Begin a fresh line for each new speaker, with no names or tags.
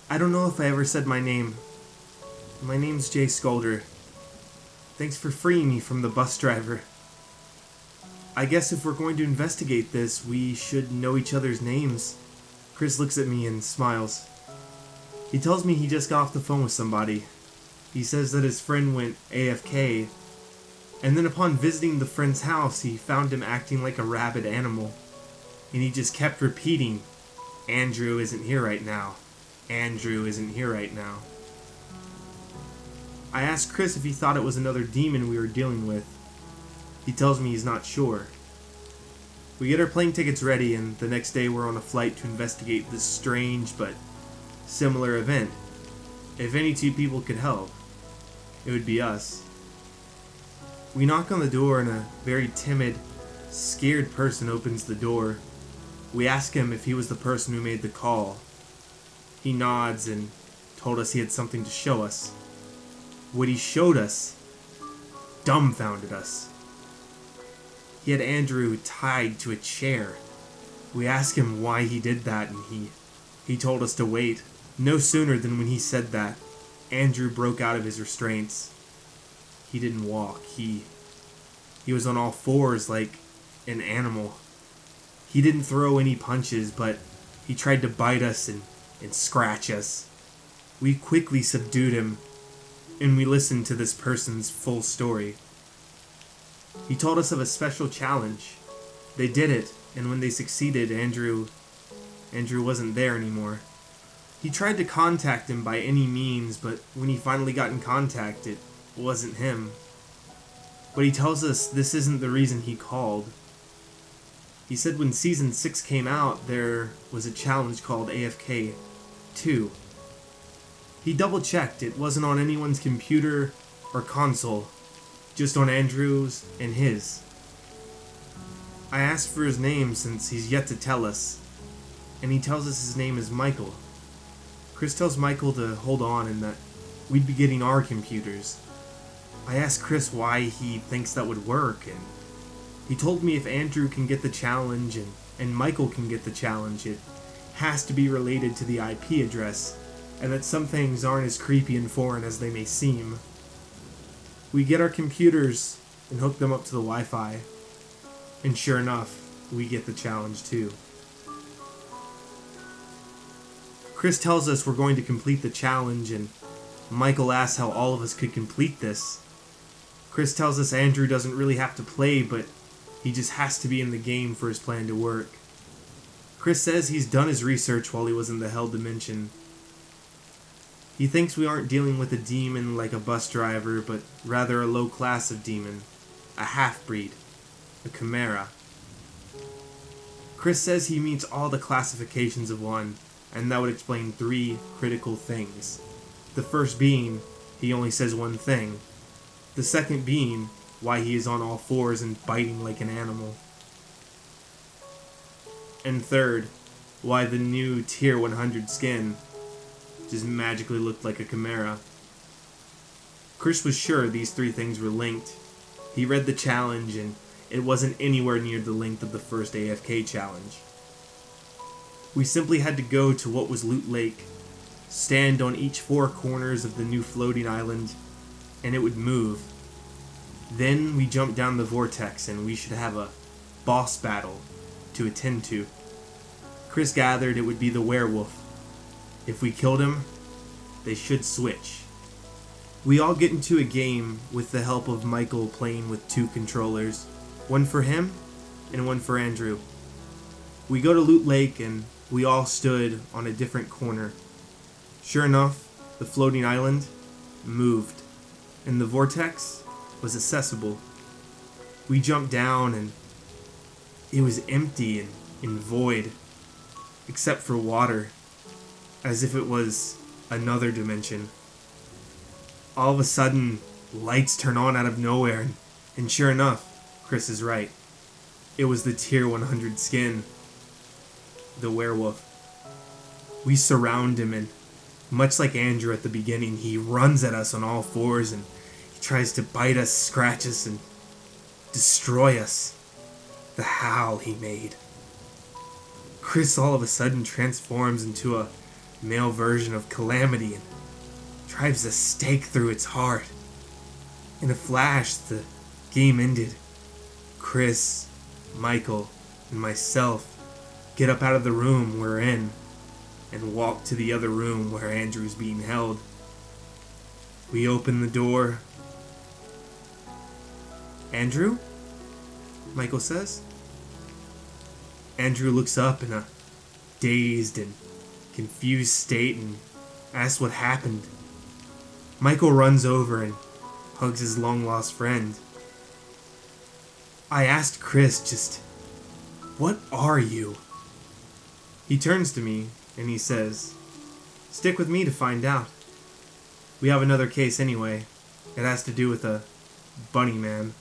I don't know if I ever said my name. My name's Jay Scolder. Thanks for freeing me from the bus driver. I guess if we're going to investigate this, we should know each other's names. Chris looks at me and smiles. He tells me he just got off the phone with somebody. He says that his friend went AFK, and then upon visiting the friend's house, he found him acting like a rabid animal. And he just kept repeating, "Andrew isn't here right now. Andrew isn't here right now." I asked Chris if he thought it was another demon we were dealing with. He tells me he's not sure. We get our plane tickets ready, and the next day we're on a flight to investigate this strange but similar event. If any two people could help, it would be us. We knock on the door, and a very timid, scared person opens the door. We ask him if he was the person who made the call. He nods and told us he had something to show us. What he showed us dumbfounded us. He had Andrew tied to a chair. We asked him why he did that, and he told us to wait. No sooner than when he said that, Andrew broke out of his restraints. He didn't walk. He was on all fours like an animal. He didn't throw any punches, but he tried to bite us and scratch us. We quickly subdued him, and we listened to this person's full story. He told us of a special challenge. They did it, and when they succeeded, Andrew wasn't there anymore. He tried to contact him by any means, but when he finally got in contact, it wasn't him. But he tells us this isn't the reason he called. He said when Season 6 came out, there was a challenge called AFK II. He double-checked it wasn't on anyone's computer or console, just on Andrew's and his. I asked for his name since he's yet to tell us, and he tells us his name is Michael. Chris tells Michael to hold on and that we'd be getting our computers. I asked Chris why he thinks that would work, and he told me if Andrew can get the challenge and Michael can get the challenge, it has to be related to the IP address, and that some things aren't as creepy and foreign as they may seem. We get our computers and hook them up to the Wi-Fi, and sure enough, we get the challenge too. Chris tells us we're going to complete the challenge, and Michael asks how all of us could complete this. Chris tells us Andrew doesn't really have to play, but he just has to be in the game for his plan to work. Chris says he's done his research while he was in the Hell Dimension. He thinks we aren't dealing with a demon like a bus driver, but rather a low class of demon, a half-breed, a chimera. Chris says he meets all the classifications of one, and that would explain 3 critical things. The first being, he only says one thing. The second being, why he is on all fours and biting like an animal. And third, why the new Tier 100 skin just magically looked like a chimera. Chris was sure these 3 things were linked. He read the challenge, and it wasn't anywhere near the length of the first AFK challenge. We simply had to go to what was Loot Lake, stand on each 4 corners of the new floating island, and it would move. Then we jumped down the vortex, and we should have a boss battle to attend to. Chris gathered it would be the werewolf. If we killed him, they should switch. We all get into a game with the help of Michael playing with 2 controllers, one for him and one for Andrew. We go to Loot Lake, and we all stood on a different corner. Sure enough, the floating island moved, and the vortex was accessible. We jumped down, and it was empty and void, except for water, as if it was another dimension. All of a sudden, lights turn on out of nowhere, and sure enough, Chris is right. It was the Tier 100 skin, the werewolf. We surround him, and much like Andrew at the beginning, he runs at us on all fours, and he tries to bite us, scratch us, and destroy us. The howl he made Chris all of a sudden transforms into a male version of Calamity and drives a stake through its heart. In a flash, the game ended. Chris, Michael, and myself get up out of the room we're in and walk to the other room where Andrew's being held. We open the door. "Andrew?" Michael says. Andrew looks up in a dazed and confused state and asks what happened. Michael runs over and hugs his long-lost friend. I asked Chris just, "What are you?" He turns to me and he says, "Stick with me to find out. We have another case anyway. It has to do with a bunny man."